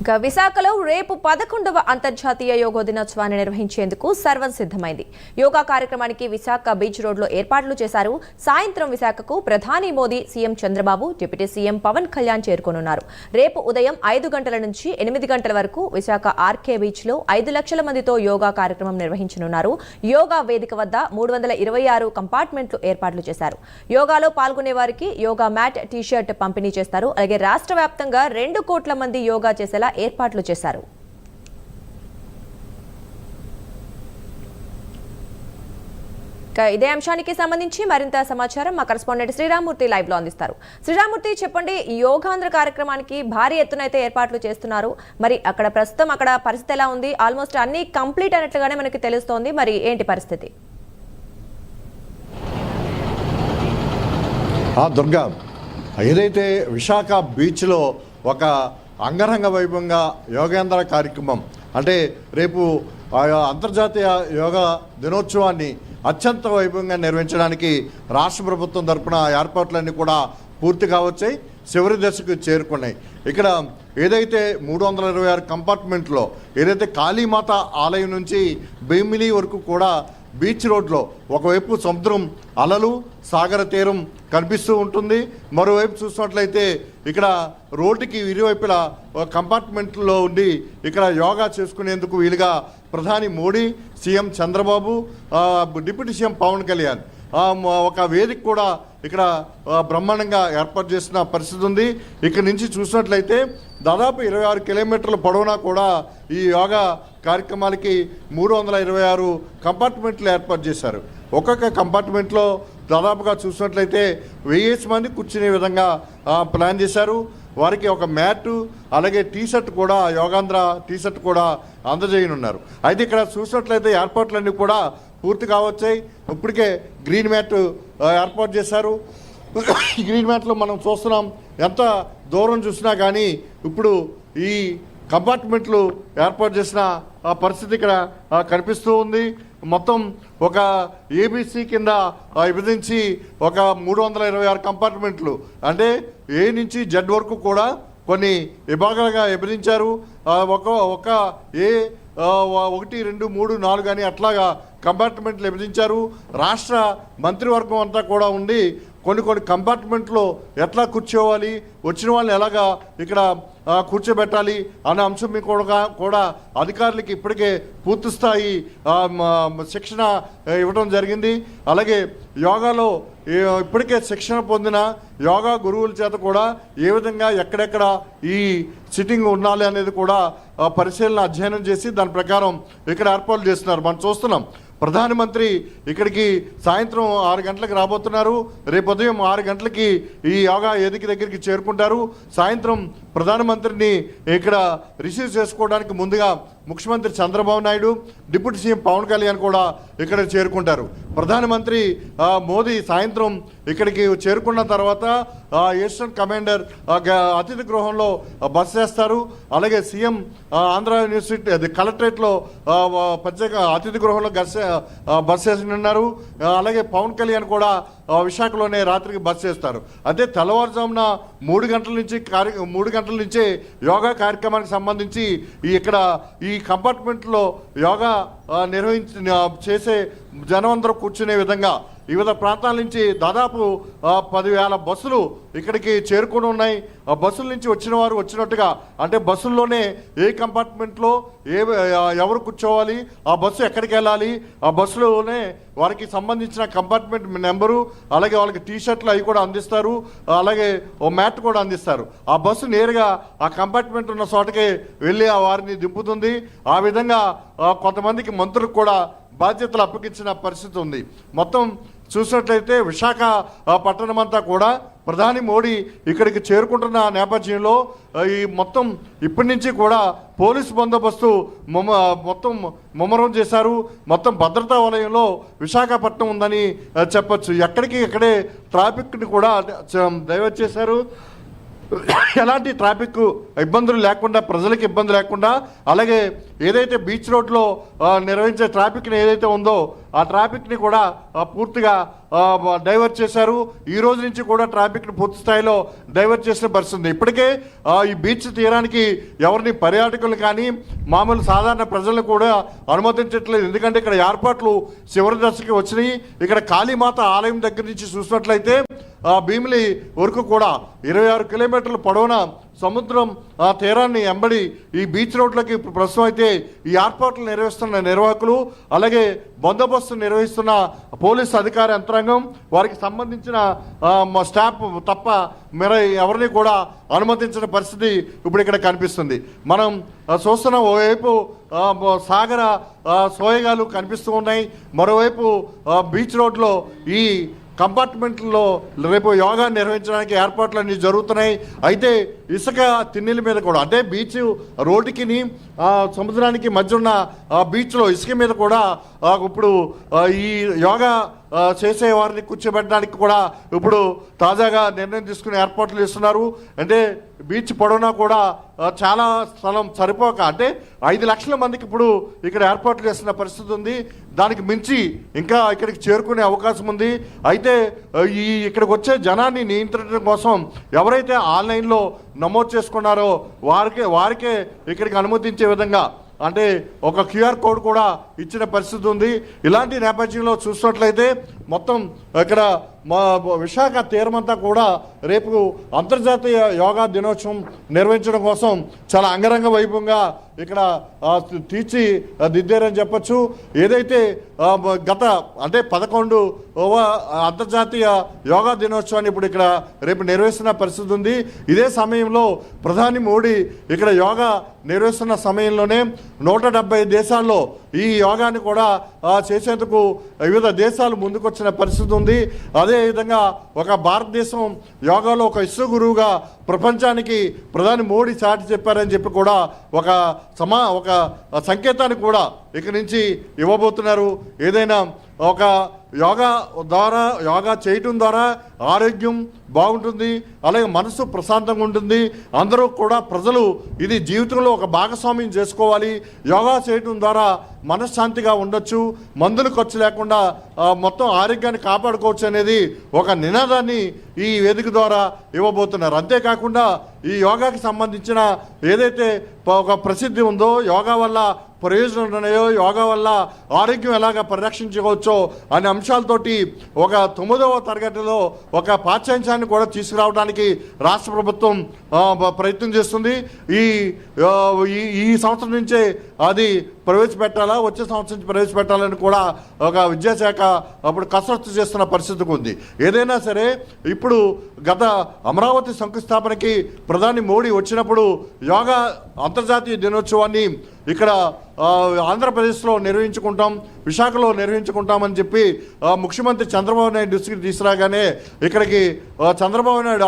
విశాఖలో రేపు 11వ అంతర్జాతీయ యోగా దినోత్సవాన్ని నిర్వహించేందుకు సర్వం సిద్ధమైంది. యోగా కార్యక్రమానికి విశాఖ బీచ్ రోడ్లో ఏర్పాట్లు చేశారు. సాయంత్రం విశాఖకు ప్రధాని Modi, CM Chandrababu, deputy CM Pawan Kalyan చేరుకోనున్నారు. రేపు ఉదయం 5 గంటల నుంచి 8 గంటల వరకు విశాఖ ఆర్కే బీచ్ లో 5 లక్షల మందితో యోగా కార్యక్రమం నిర్వహించనున్నారు. యోగా వేదిక వద్ద 326 కంపార్ట్మెంట్లు ఏర్పాట్లు చేశారు. యోగాలో పాల్గొనే వారికి యోగా మ్యాట్, టీ-షర్ట్ పంపిణీ చేస్తారు. అలాగే రాష్ట్ర వ్యాప్తంగా 2 కోట్ల మంది యోగా చేసేలా ఏర్పాట్లు చేశారు. ఇదే అంశానికి సంబంధించి మరింత సమాచారం మా కరెస్పాండెంట్ శ్రీరామూర్తి లైవ్ లో అందిస్తారు. శ్రీరామూర్తి, చెప్పండి, ఈ యోగాంధ్ర కార్యక్రమానికి భారీ ఎత్తున అయితే ఏర్పాట్లు చేస్తున్నారు. మరి ప్రస్తుతం అక్కడ పరిస్థితి ఎలా ఉంది? ఆల్మోస్ట్ అన్ని కంప్లీట్ అయినట్లుగానే మనకి తెలుస్తోంది. మరి ఏంటి పరిస్థితి? దుర్గా, ఏదైతే విశాఖ బీచ్లో ఒక అంగరంగ వైభవంగా యోగేంద్ర కార్యక్రమం, అంటే రేపు అంతర్జాతీయ యోగా దినోత్సవాన్ని అత్యంత వైభవంగా నిర్వహించడానికి రాష్ట్ర ప్రభుత్వం తరపున ఏర్పాట్లన్నీ కూడా పూర్తి కావచ్చాయి, చివరి దశకు చేరుకున్నాయి. ఇక్కడ ఏదైతే 326 కంపార్ట్మెంట్లో ఏదైతే కాళీమాత ఆలయం నుంచి భీమిలి వరకు కూడా బీచ్ రోడ్లో ఒకవైపు సముద్రం అలలు, సాగర తీరం కనిపిస్తూ ఉంటుంది. మరోవైపు చూసినట్లయితే ఇక్కడ రోడ్డుకి ఇరువైపులా కంపార్ట్మెంట్లో ఉండి ఇక్కడ యోగా చేసుకునేందుకు వీలుగా ప్రధాని Modi, CM Chandrababu, deputy CM Pawan Kalyan ఒక వేదిక కూడా ఇక్కడ బ్రహ్మాండంగా ఏర్పాటు చేసిన పరిస్థితి ఉంది. ఇక్కడ నుంచి చూసినట్లయితే దాదాపు 26 కిలోమీటర్ల పొడవునా కూడా ఈ యోగా కార్యక్రమాలకి 326 కంపార్ట్మెంట్లు ఏర్పాటు చేశారు. ఒక్కొక్క కంపార్ట్మెంట్లో దాదాపుగా చూసినట్లయితే 1000 మంది కూర్చునే విధంగా ప్లాన్ చేశారు. వారికి ఒక మ్యాటు, అలాగే టీ-షర్ట్ కూడా, యోగాంధ్ర టీ-షర్ట్ కూడా అందజేయనున్నారు. అయితే ఇక్కడ చూసినట్లయితే ఏర్పాట్లన్నీ కూడా పూర్తి కావచ్చాయి. ఇప్పటికే గ్రీన్ మ్యాట్ ఏర్పాటు చేశారు. గ్రీన్ మ్యాట్లో మనం చూస్తున్నాం, ఎంత దూరం చూసినా కానీ ఇప్పుడు ఈ కంపార్ట్మెంట్లు ఏర్పాటు చేసిన పరిస్థితి ఇక్కడ కనిపిస్తూ ఉంది. మొత్తం ఒక ఏబీసీ కింద విభజించి ఒక 326 కంపార్ట్మెంట్లు, అంటే ఏ నుంచి జెడ్ వరకు కూడా కొన్ని విభాగాలుగా విభజించారు. ఒక ఏ 1, 2, 3, 4 అని అట్లాగా కంపార్ట్మెంట్లు విభజించారు. రాష్ట్ర మంత్రివర్గం అంతా కూడా ఉండి కొన్ని కంపార్ట్మెంట్లో ఎట్లా కూర్చోవాలి, వచ్చిన వాళ్ళని ఎలాగా ఇక్కడ కూర్చోబెట్టాలి అనే అంశం కూడా అధికారులకి ఇప్పటికే పూర్తి స్థాయి శిక్షణ ఇవ్వడం జరిగింది. అలాగే యోగాలో ఇప్పటికే శిక్షణ పొందిన యోగా గురువుల చేత కూడా ఏ విధంగా ఎక్కడెక్కడ ఈ సిట్టింగ్ ఉండాలి అనేది కూడా పరిశీలన, అధ్యయనం చేసి దాని ప్రకారం ఇక్కడ ఏర్పాట్లు చేస్తున్నారు. మనం చూస్తున్నాం, ప్రధానమంత్రి ఇక్కడికి సాయంత్రం 6 గంటలకు రాబోతున్నారు. రేపు ఉదయం 6 గంటలకి ఈ యోగా వేదిక దగ్గరికి చేరుకుంటారు. సాయంత్రం ప్రధానమంత్రిని ఇక్కడ రిసీవ్ చేసుకోవడానికి ముందుగా ముఖ్యమంత్రి చంద్రబాబు నాయుడు, డిప్యూటీ సీఎం పవన్ కళ్యాణ్ కూడా ఇక్కడ చేరుకుంటారు. ప్రధానమంత్రి మోదీ సాయంత్రం ఇక్కడికి చేరుకున్న తర్వాత ఈస్టర్న్ కమాండర్ అతిథి గృహంలో బస చేస్తారు. అలాగే సీఎం ఆంధ్ర యూనివర్సిటీ అది కలెక్టరేట్లో ప్రత్యేక అతిథి గృహంలో బస చేస్తున్నారు. అలాగే పవన్ కళ్యాణ్ కూడా విశాఖలోనే రాత్రికి బస చేస్తారు. అదే తెల్లవారుజామున 3 గంటల నుంచే యోగా కార్యక్రమానికి సంబంధించి ఇక్కడ ఈ కంపార్ట్మెంట్లో యోగా చేసే జనం అందరూ కూర్చునే విధంగా వివిధ ప్రాంతాల నుంచి దాదాపు 10,000 బస్సులు ఇక్కడికి చేరుకుని ఉన్నాయి. ఆ బస్సుల నుంచి వచ్చిన వారు వచ్చినట్టుగా, అంటే బస్సుల్లోనే ఏ కంపార్ట్మెంట్లో ఎవరు కూర్చోవాలి, ఆ బస్సు ఎక్కడికి వెళ్ళాలి, ఆ బస్సులోనే వారికి సంబంధించిన కంపార్ట్మెంట్ నెంబరు, అలాగే వాళ్ళకి టీ-షర్ట్లు అవి కూడా అందిస్తారు. అలాగే ఓ మ్యాట్ కూడా అందిస్తారు. ఆ బస్సు నేరుగా ఆ కంపార్ట్మెంట్ ఉన్న చోటకే వెళ్ళి ఆ వారిని దింపుతుంది. ఆ విధంగా కొంతమందికి మంత్రులకు కూడా బాధ్యతలు అప్పగించిన పరిస్థితి ఉంది. మొత్తం చూసినట్లయితే విశాఖ పట్టణం అంతా కూడా ప్రధాని మోడీ ఇక్కడికి చేరుకుంటున్న నేపథ్యంలో ఈ మొత్తం ఇప్పటి నుంచి కూడా పోలీసు బందోబస్తు మొత్తం ముమ్మరం చేశారు. మొత్తం భద్రతా వలయంలో విశాఖపట్నం ఉందని చెప్పచ్చు. ఎక్కడే ట్రాఫిక్ని కూడా డైవర్ట్ చేశారు. ఎలాంటి ట్రాఫిక్ ఇబ్బందులు లేకుండా, ప్రజలకు ఇబ్బంది లేకుండా, అలాగే ఏదైతే బీచ్ రోడ్లో నిర్వహించే ట్రాఫిక్ని ఏదైతే ఉందో ఆ ట్రాఫిక్ని కూడా పూర్తిగా డైవర్ట్ చేశారు. ఈ రోజు నుంచి కూడా ట్రాఫిక్ను పూర్తి స్థాయిలో డైవర్ట్ చేసిన పరిస్థితి. ఇప్పటికే ఈ బీచ్ తీరానికి ఎవరిని పర్యాటకులు కానీ మామూలు సాధారణ ప్రజలను కూడా అనుమతించట్లేదు. ఎందుకంటే ఇక్కడ ఏర్పాట్లు చివరి దశకి వచ్చినాయి. ఇక్కడ కాళీమాత ఆలయం దగ్గర నుంచి చూసినట్లయితే భీమిలి వరకు కూడా 26 కిలోమీటర్ల పొడవున సముద్రం తీరాన్ని ఎంబడి ఈ బీచ్ రోడ్లకి ప్రస్తుతం అయితే ఈ ఏర్పాట్లు నిర్వహిస్తున్న నిర్వాహకులు, అలాగే బందోబస్తు నిర్వహిస్తున్న పోలీసు అధికార యంత్రాంగం, వారికి సంబంధించిన స్టాఫ్ తప్ప మరి ఎవరిని కూడా అనుమతించిన పరిస్థితి ఇప్పుడు ఇక్కడ కనిపిస్తుంది. మనం చూస్తున్నాం, ఓవైపు సాగర సోయగాలు కనిపిస్తూ ఉన్నాయి, మరోవైపు బీచ్ రోడ్లో ఈ కంపార్ట్మెంట్లో రేపు యోగా నిర్వహించడానికి ఏర్పాట్లు అన్నీ జరుగుతున్నాయి. అయితే ఇసుక తిన్నెల మీద కూడా, అంటే బీచ్ రోడ్డుకి సముద్రానికి మధ్య ఉన్న బీచ్లో ఇసుక మీద కూడా ఇప్పుడు ఈ యోగా చేసే వారిని కూర్చోబెట్టడానికి కూడా ఇప్పుడు తాజాగా నిర్ణయం తీసుకుని ఏర్పాట్లు చేస్తున్నారు. అంటే బీచ్ పొడవునా కూడా చాలా స్థలం సరిపోక, అంటే 5 లక్షల మందికి ఇప్పుడు ఇక్కడ ఏర్పాట్లు చేస్తున్న పరిస్థితి ఉంది. దానికి మించి ఇంకా ఇక్కడికి చేరుకునే అవకాశం ఉంది. అయితే ఇక్కడికి వచ్చే జనాన్ని నియంత్రించడం కోసం ఎవరైతే ఆన్లైన్లో నమోదు చేసుకున్నారో వారికే ఇక్కడికి అనుమతించే విధంగా, అంటే ఒక QR కోడ్ కూడా ఇచ్చిన పరిస్థితి ఉంది. ఇలాంటి నేపథ్యంలో చూసినట్లయితే మొత్తం ఇక్కడ మా విశాఖ తీరమంతా కూడా రేపు అంతర్జాతీయ యోగా దినోత్సవం నిర్వహించడం కోసం చాలా అంగరంగ వైభవంగా ఇక్కడ తీర్చిదిద్దారని చెప్పచ్చు. ఏదైతే గత అంటే 11వ అంతర్జాతీయ యోగా దినోత్సవాన్ని ఇప్పుడు ఇక్కడ రేపు నిర్వహిస్తున్న పరిస్థితి ఉంది. ఇదే సమయంలో ప్రధాని మోడీ ఇక్కడ యోగా నిర్వహిస్తున్న సమయంలోనే 170 దేశాల్లో ఈ యోగాని కూడా చేసేందుకు వివిధ దేశాలు ముందుకొచ్చిన పరిస్థితి ఉంది. అదేవిధంగా ఒక భారతదేశం యోగాలో ఒక విశ్వగురువుగా ప్రపంచానికి ప్రధాని మోడీ చాటి చెప్పారని చెప్పి కూడా ఒక సంకేతాన్ని కూడా ఇక్కడి నుంచి ఇవ్వబోతున్నారు. ఏదైనా ఒక యోగా చేయటం ద్వారా ఆరోగ్యం బాగుంటుంది, అలాగే మనసు ప్రశాంతంగా ఉంటుంది. అందరూ కూడా ప్రజలు ఇది జీవితంలో ఒక భాగస్వామ్యం చేసుకోవాలి. యోగా చేయటం ద్వారా మనశ్శాంతిగా ఉండొచ్చు, మందులు ఖర్చు లేకుండా మొత్తం ఆరోగ్యాన్ని కాపాడుకోవచ్చు అనేది ఒక నినాదాన్ని ఈ వేదిక ద్వారా ఇవ్వబోతున్నారు. అంతేకాకుండా ఈ యోగాకి సంబంధించిన ఏదైతే ఒక ప్రసిద్ధి ఉందో, యోగా వల్ల ప్రయోజనాలు ఉన్నాయో, యోగా వల్ల ఆరోగ్యం ఎలాగ పరిరక్షించుకోవచ్చో అనే అంశాలతోటి ఒక 9వ తరగతిలో ఒక పాఠ్యాంశాన్ని కూడా తీసుకురావడానికి రాష్ట్ర ప్రభుత్వం ప్రయత్నం చేస్తుంది. ఈ సంవత్సరం నుంచే అది ప్రవేశపెట్టాలా, వచ్చే సంవత్సరం నుంచి ప్రవేశపెట్టాలని కూడా ఒక విద్యాశాఖ అప్పుడు కసరత్తు చేస్తున్న పరిస్థితికి ఉంది. ఏదైనా సరే ఇప్పుడు గత అమరావతి శంకుస్థాపనకి ప్రధాని మోడీ వచ్చినప్పుడు యోగా అంతర్జాతీయ దినోత్సవాన్ని ఇక్కడ ఆంధ్రప్రదేశ్లో నిర్వహించుకుంటాం, విశాఖలో నిర్వహించుకుంటామని చెప్పి ముఖ్యమంత్రి చంద్రబాబు నాయుడు దృష్టికి తీసుకురాగానే ఇక్కడికి చంద్రబాబు నాయుడు